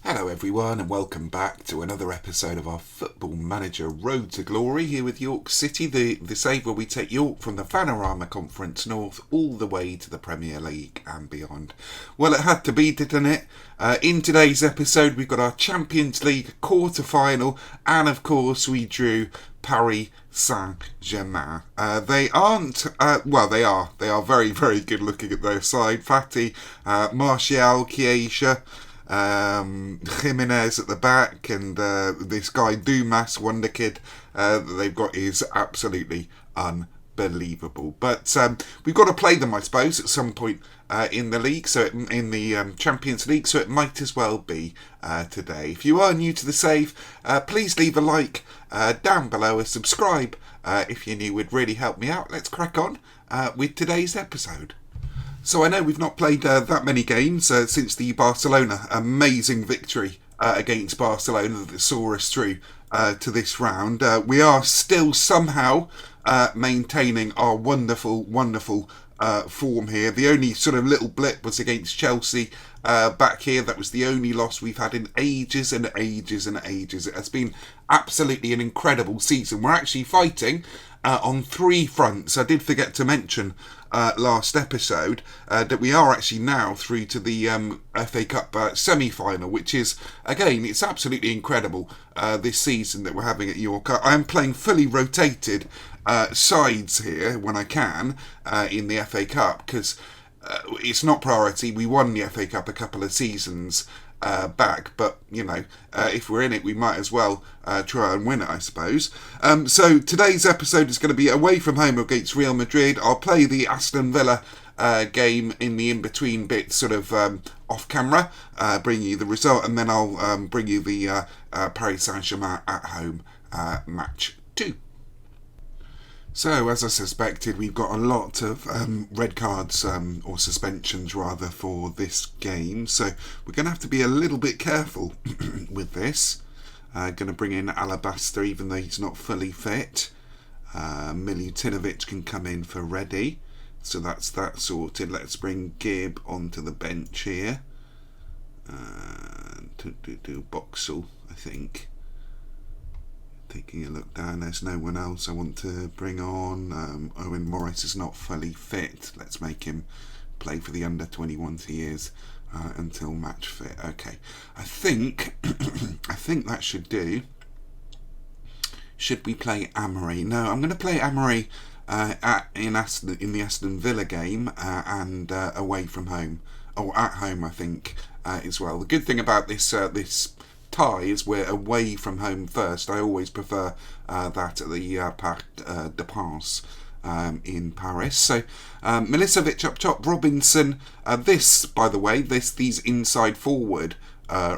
Hello everyone and welcome back to another episode of our Football Manager Road to Glory here with York City, the save where we take York from the Panorama Conference North all the way to the Premier League and beyond. Well, it had to be, didn't it? In today's episode we've got our Champions League quarter-final and of course we drew Paris Saint-Germain. They aren't, they are. They are very, very good looking at their side. Fati, Martial, Chiesa, Jimenez at the back, and this guy Dumas, wonder kid, that they've got is absolutely unbelievable. But we've got to play them, I suppose, at some point in the league, in the Champions League, so it might as well be today. If you are new to the save, please leave a like down below, a subscribe if you're new, would really help me out. Let's crack on with today's episode. So I know we've not played that many games since the Barcelona amazing victory against Barcelona that saw us through to this round. We are still somehow maintaining our wonderful form here. The only sort of little blip was against Chelsea back here. That was the only loss we've had in ages and ages and ages. It has been absolutely an incredible season. We're actually fighting on three fronts. I did forget to mention last episode that we are actually now through to the FA Cup semi-final, which is, again, it's absolutely incredible this season that we're having at York. I am playing fully rotated sides here when I can in the FA Cup because it's not priority. We won the FA Cup a couple of seasons back, but you know, if we're in it we might as well try and win it, I suppose. So today's episode is going to be away from home against Real Madrid. I'll play the Aston Villa game in the in-between bits, sort of off camera, bring you the result, and then I'll bring you the Paris Saint-Germain at home match 2. So, as I suspected, we've got a lot of red cards, or suspensions rather, for this game. So, we're going to have to be a little bit careful with this. Going to bring in Alabaster, even though he's not fully fit. Milutinovic can come in for ready. So, that's that sorted. Let's bring Gibb onto the bench here. To Boxall, I think. Taking a look down, there's no one else I want to bring on. Owen Morris is not fully fit. Let's make him play for the under 21 years until match fit. Okay, I think that should do. Should we play Amory? No, I'm going to play Amory in the Aston Villa game and away from home, or at home, I think, as well. The good thing about this ties, we're away from home first. I always prefer that at the Parc des Princes in Paris. So Milicevic up top, Robinson. This, by the way, these inside forward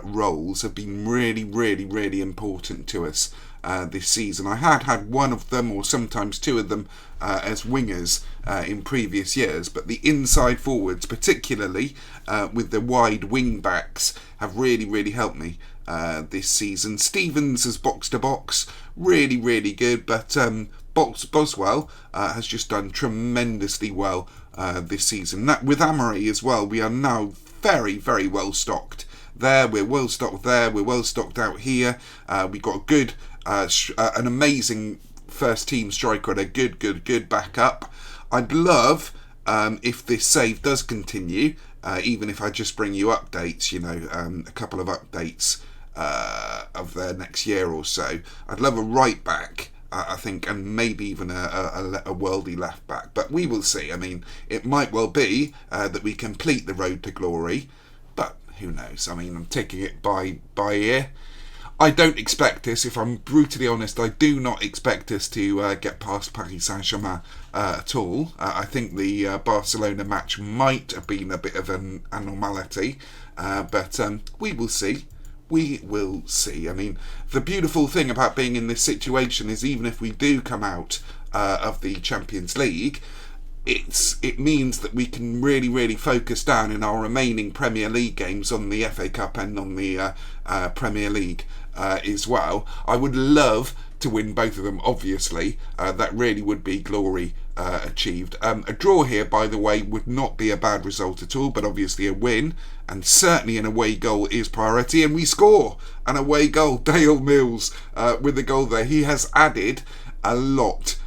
roles have been really important to us this season. I had one of them, or sometimes two of them, as wingers in previous years, but the inside forwards, particularly with the wide wing backs, have really helped me this season. Stevens as box-to-box, really good, but Boswell has just done tremendously well this season. That, with Amory as well, we are now very well stocked there. We're well stocked there. We're well stocked out here. We got a good, an amazing first team striker and a good backup. I'd love if this save does continue, even if I just bring you updates, a couple of updates of their next year or so. I'd love a right back, I think, and maybe even a worldy left back, but we will see. I mean, it might well be that we complete the road to glory, but who knows? I mean, I'm taking it by ear. I don't expect this, if I'm brutally honest. I do not expect us to get past Paris Saint-Germain at all. I think the Barcelona match might have been a bit of an abnormality, but we will see. We will see. I mean, the beautiful thing about being in this situation is, even if we do come out of the Champions League, it means that we can really focus down in our remaining Premier League games on the FA Cup and on the Premier League as well. I would love to win both of them, obviously. That really would be glory achieved. A draw here, by the way, would not be a bad result at all, but obviously a win, and certainly an away goal is priority, and we score an away goal. Dale Mills with the goal there. He has added a lot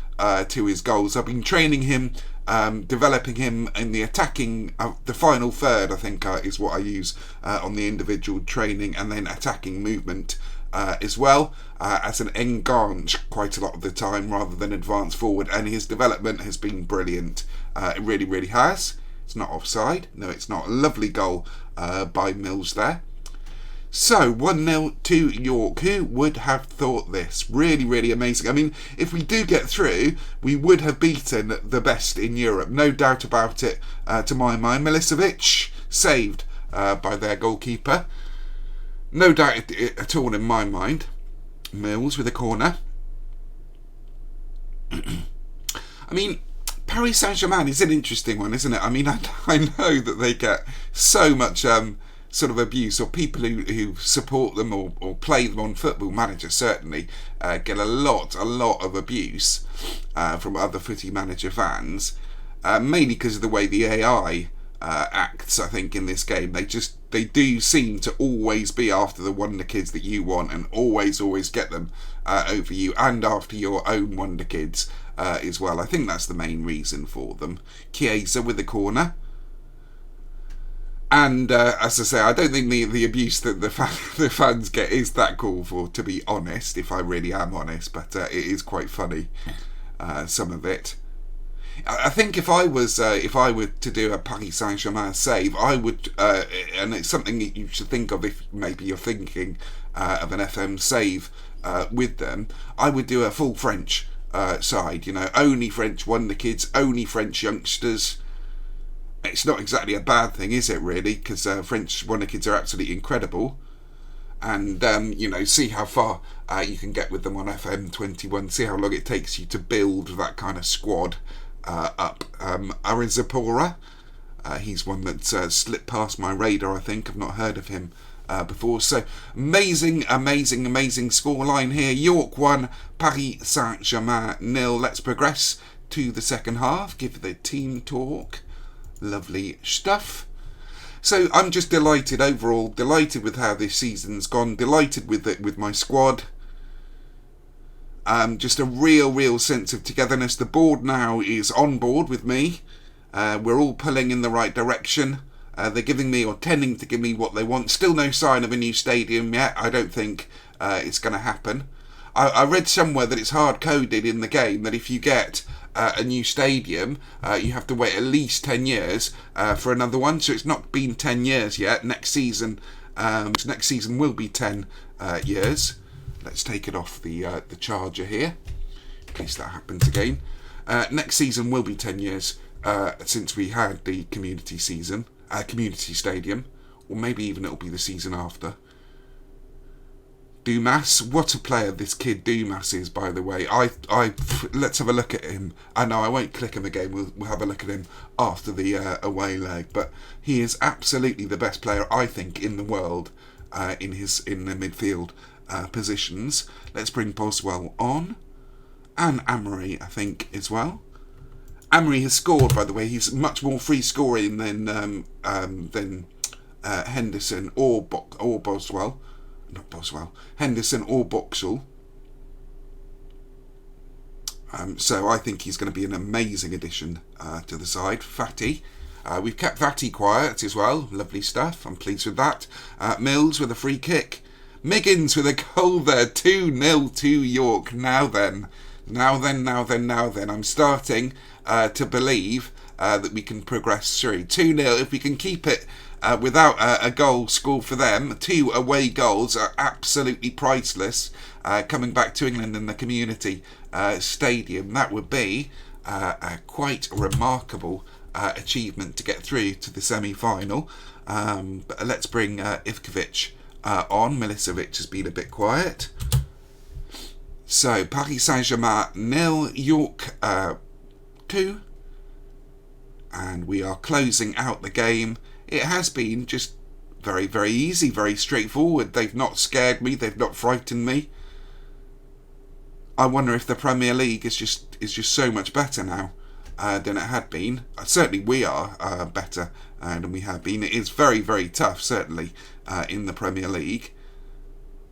to his goals. I've been training him, developing him in the attacking, the final third, I think, is what I use on the individual training, and then attacking movement as well, as an enganche quite a lot of the time rather than advance forward, and his development has been brilliant. It really has. It's not offside. No, it's not. A lovely goal by Mills there. So 1-0 to York. Who would have thought this? Really amazing. I mean, if we do get through, we would have beaten the best in Europe, no doubt about it, to my mind. Milicevic saved by their goalkeeper, no doubt at all in my mind. Mills with a corner. I mean, Paris Saint-Germain is an interesting one, isn't it? I mean, I know that they get so much sort of abuse, or people who support them or play them on Football Manager certainly get a lot of abuse from other Footy Manager fans, mainly because of the way the AI acts, I think, in this game. They do seem to always be after the wonder kids that you want, and always get them over you, and after your own wonder kids as well. I think that's the main reason for them. Chiesa with the corner. And as I say, I don't think the abuse that the fans get is that called for, to be honest, if I really am honest. But it is quite funny, some of it. I think if I were to do a Paris Saint-Germain save, I would, and it's something that you should think of if maybe you're thinking of an FM save with them, I would do a full French side. You know, only French wonder kids, only French youngsters. It's not exactly a bad thing, is it, really? Because French wonder kids are absolutely incredible. And, you know, see how far you can get with them on FM21. See how long it takes you to build that kind of squad up. Arizapora, he's one that's slipped past my radar, I think. I've not heard of him before. So, amazing scoreline here. York 1, Paris Saint-Germain 0. Let's progress to the second half. Give the team talk. Lovely stuff. So I'm just delighted overall, delighted with how this season's gone, delighted with my squad. Just a real sense of togetherness. The board now is on board with me. We're all pulling in the right direction. They're giving me, or tending to give me, what they want. Still no sign of a new stadium yet. I don't think it's going to happen. I read somewhere that it's hard-coded in the game that if you get a new stadium, you have to wait at least 10 years for another one. So it's not been 10 years yet. Next season will be 10 years. Let's take it off the charger here, in case that happens again. Next season will be 10 years since we had the community stadium, or maybe even it'll be the season after. Dumas, what a player this kid Dumas is, by the way. Let's have a look at him. I know I won't click him again. We'll have a look at him after the away leg. But he is absolutely the best player, I think, in the world in the midfield positions. Let's bring Boswell on, and Amory, I think, as well. Amory has scored, by the way. He's much more free scoring than Henderson or Boswell. Not Boswell, Henderson or Boxall. So I think he's going to be an amazing addition to the side. Fatty. We've kept Fatty quiet as well. Lovely stuff. I'm pleased with that. Mills with a free kick. Miggins with a goal there. 2-0 to York. Now then. I'm starting to believe that we can progress through. 2-0. If we can keep it without a goal scored for them, 2 away goals are absolutely priceless. Coming back to England in the community stadium, that would be a quite remarkable achievement to get through to the semi-final. But let's bring Ivkovic on. Milicevic has been a bit quiet. So Paris Saint-Germain 0, York 2. And we are closing out the game. It has been just very, very easy, very straightforward. They've not scared me. They've not frightened me. I wonder if the Premier League is just so much better now than it had been. Certainly we are better than we have been. It is very, very tough, certainly, in the Premier League.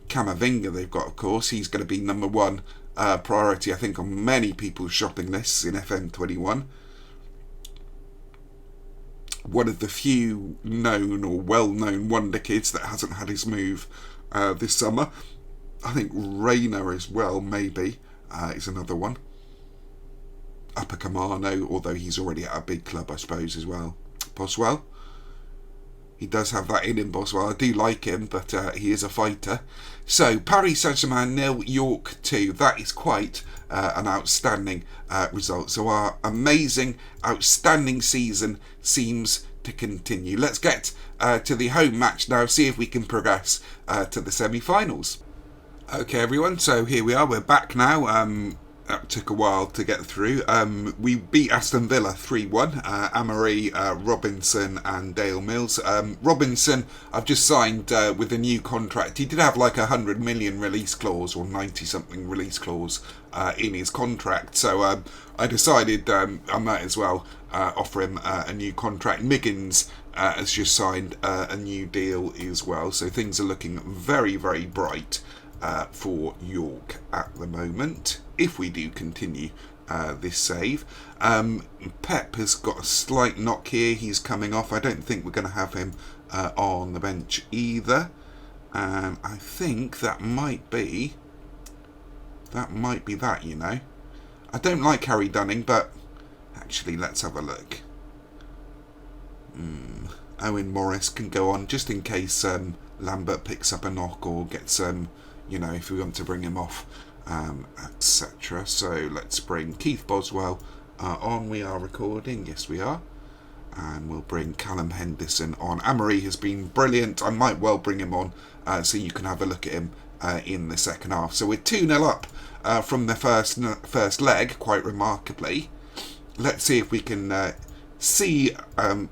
Camavinga they've got, of course. He's going to be number one priority, I think, on many people's shopping lists in FM21. One of the few known or well-known wonder kids that hasn't had his move this summer. I think Reina as well, maybe, is another one. Upamecano, although he's already at a big club, I suppose, as well. Boswell. He does have that in Boswell. I do like him, but he is a fighter. So, Paris Saint-Germain 0, York 2. That is quite an outstanding result. So our amazing, outstanding season seems to continue. Let's get to the home match now, see if we can progress to the semi-finals. Okay, everyone, so here we are. We're back now. That took a while to get through. We beat Aston Villa 3-1. Amory, Robinson and Dale Mills. Robinson, I've just signed with a new contract. He did have like 100 million release clause or 90-something release clause in his contract. So I decided I might as well offer him a new contract. Miggins has just signed a new deal as well. So things are looking very, very bright for York at the moment, if we do continue this save. Pep has got a slight knock here. He's coming off. I don't think we're going to have him on the bench either. And I think that might be that, you know. I don't like Harry Dunning, but actually, let's have a look. Owen Morris can go on, just in case Lambert picks up a knock or gets you know, if we want to bring him off, etc. So let's bring Keith Boswell on. We are recording, yes we are. And we'll bring Callum Henderson on. Amory has been brilliant. I might well bring him on so you can have a look at him in the second half. So we're 2-0 up from the first leg, quite remarkably. Let's see if we can see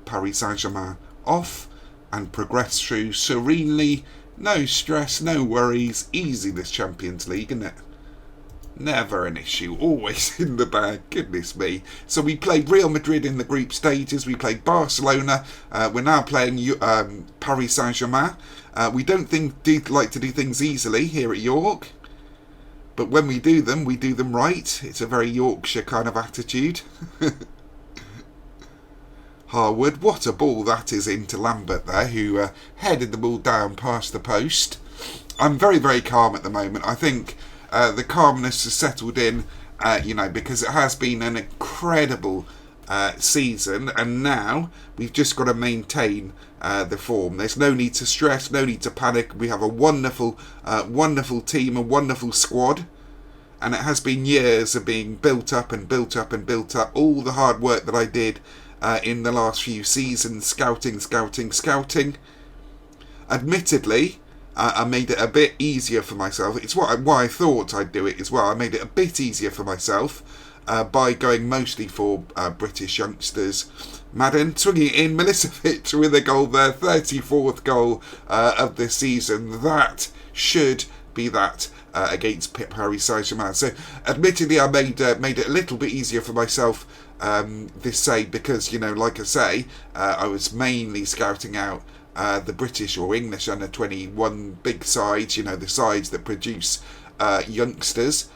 Paris Saint-Germain off and progress through serenely. No stress, no worries. Easy, this Champions League, isn't it? Never an issue. Always in the bag. Goodness me. So we played Real Madrid in the group stages. We played Barcelona. We're now playing Paris Saint-Germain. We don't like to do things easily here at York. But when we do them right. It's a very Yorkshire kind of attitude. Harwood, what a ball that is into Lambert there, who headed the ball down past the post. I'm very, very calm at the moment. I think the calmness has settled in, you know, because it has been an incredible season, and now we've just got to maintain the form. There's no need to stress, no need to panic. We have a wonderful, wonderful team, a wonderful squad, and it has been years of being built up and built up and built up. All the hard work that I did in the last few seasons, scouting. Admittedly, I made it a bit easier for myself. It's why I thought I'd do it as well. I made it a bit easier for myself by going mostly for British youngsters. Madden swinging it in, Milicevic with a goal there, 34th goal of the season. That should be that against Paris Saint-Germain. So, admittedly, I made it a little bit easier for myself this save because, you know, like I say, I was mainly scouting out the British or English under 21 big sides, you know, the sides that produce youngsters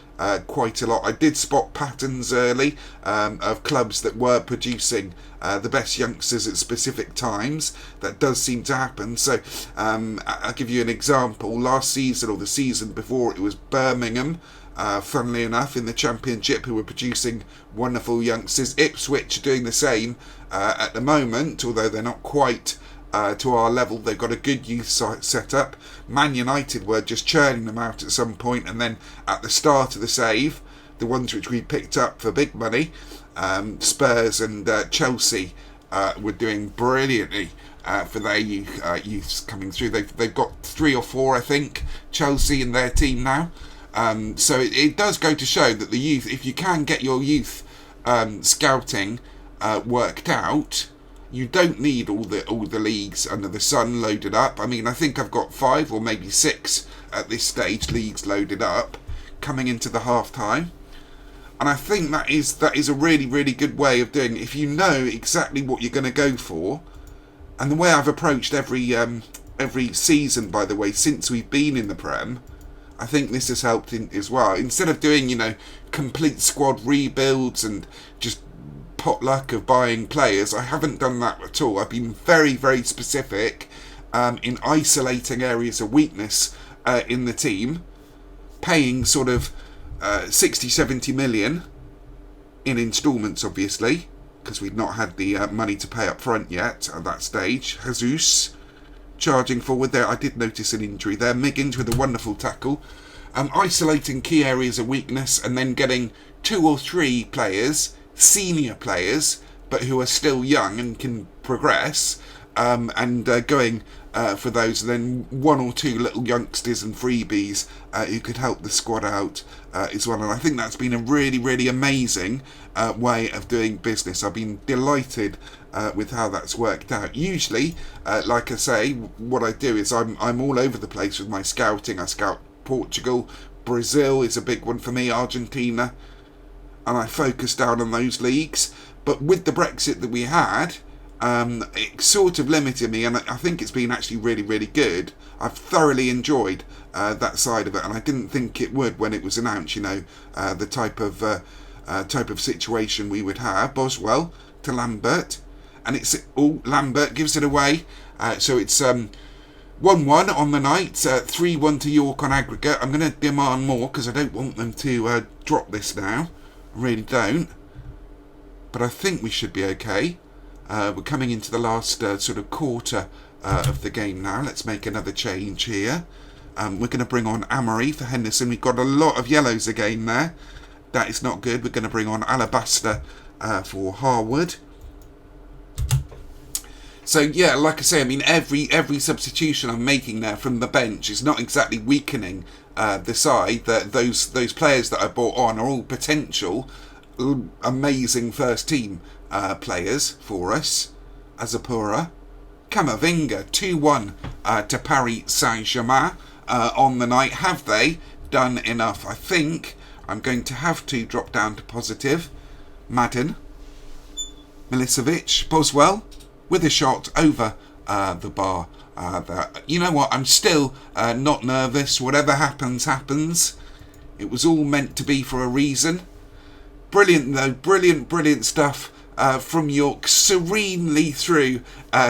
quite a lot. I did spot patterns early of clubs that were producing the best youngsters at specific times. That does seem to happen. So I'll give you an example. Last season or the season before, it was Birmingham, funnily enough, in the Championship, who were producing wonderful youngsters. Ipswich are doing the same at the moment, although they're not quite to our level. They've got a good youth set up. Man United were just churning them out at some point, and then at the start of the save, the ones which we picked up for big money, Spurs and Chelsea were doing brilliantly for their youths coming through. They've got 3 or 4, I think, Chelsea in their team now. So it does go to show that the youth, if you can get your youth scouting worked out, you don't need all the leagues under the sun loaded up. I mean, I think I've got 5 or maybe 6 at this stage leagues loaded up coming into the half time. And I think that is a really, really good way of doing it. If you know exactly what you're going to go for, and the way I've approached every season, by the way, since we've been in the Prem, I think this has helped as well. Instead of doing, complete squad rebuilds and just potluck of buying players, I haven't done that at all. I've been very, very specific in isolating areas of weakness in the team, paying sort of 60, 70 million in instalments, obviously, because we'd not had the money to pay up front yet at that stage. Jesus charging forward there. I did notice an injury there. Miggins with a wonderful tackle. Isolating key areas of weakness and then getting 2 or 3 players, senior players, but who are still young and can progress, and going for those, and then 1 or 2 little youngsters and freebies who could help the squad out as well. And I think that's been a really, really amazing way of doing business. I've been delighted with how that's worked out. Usually, like I say, what I do is I'm all over the place with my scouting. I scout Portugal, Brazil is a big one for me, Argentina, and I focus down on those leagues. But with the Brexit that we had, it sort of limited me, and I think it's been actually really, really good. I've thoroughly enjoyed that side of it, and I didn't think it would when it was announced, the type of situation we would have. Boswell to Lambert, and it's Lambert gives it away, so it's 1-1 on the night, 3-1 to York on aggregate. I'm going to demand more because I don't want them to drop this now. I really don't, but I think we should be okay. We're coming into the last sort of quarter of the game now. Let's make another change here. We're going to bring on Amory for Henderson. We've got a lot of yellows again there. That is not good. We're going to bring on Alabaster for Harwood. So yeah, like I say, I mean every substitution I'm making there from the bench is not exactly weakening the side. That those players that I brought on are all potential amazing first team players for us. Azapura, Camavinga, 2-1 to Paris Saint-Germain on the night. Have they done enough? I think I'm going to have to drop down to positive. Madden, Milicevic, Boswell with a shot over the bar. You know what? I'm still not nervous. Whatever happens, happens. It was all meant to be for a reason. Brilliant though, brilliant stuff from York, serenely through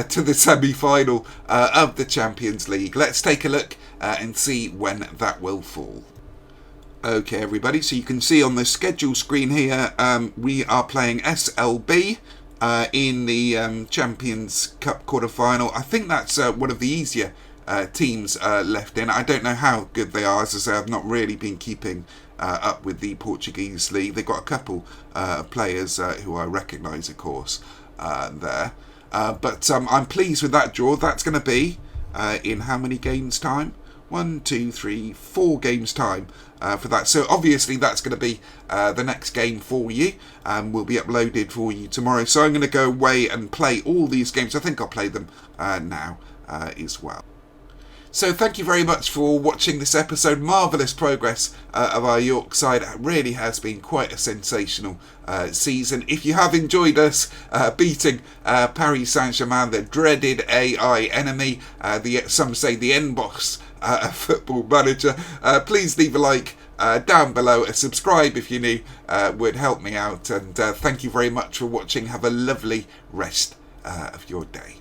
to the semi-final of the Champions League. Let's take a look and see when that will fall. Okay everybody, so you can see on the schedule screen here, we are playing SLB in the Champions Cup quarter-final. I think that's one of the easier teams left in. I don't know how good they are. As I say, I've not really been keeping up with the Portuguese league. They've got a couple of players who I recognise, of course, there. But I'm pleased with that draw. That's going to be in how many games' time? 1, 2, 3, 4 games' time for that. So obviously that's going to be the next game for you, and will be uploaded for you tomorrow. So I'm going to go away and play all these games. I think I'll play them now as well. So thank you very much for watching this episode. Marvellous progress of our York side. It really has been quite a sensational season. If you have enjoyed us beating Paris Saint-Germain, the dreaded AI enemy, some say the end boss Football Manager, please leave a like down below. Subscribe if you're new would help me out. And thank you very much for watching. Have a lovely rest of your day.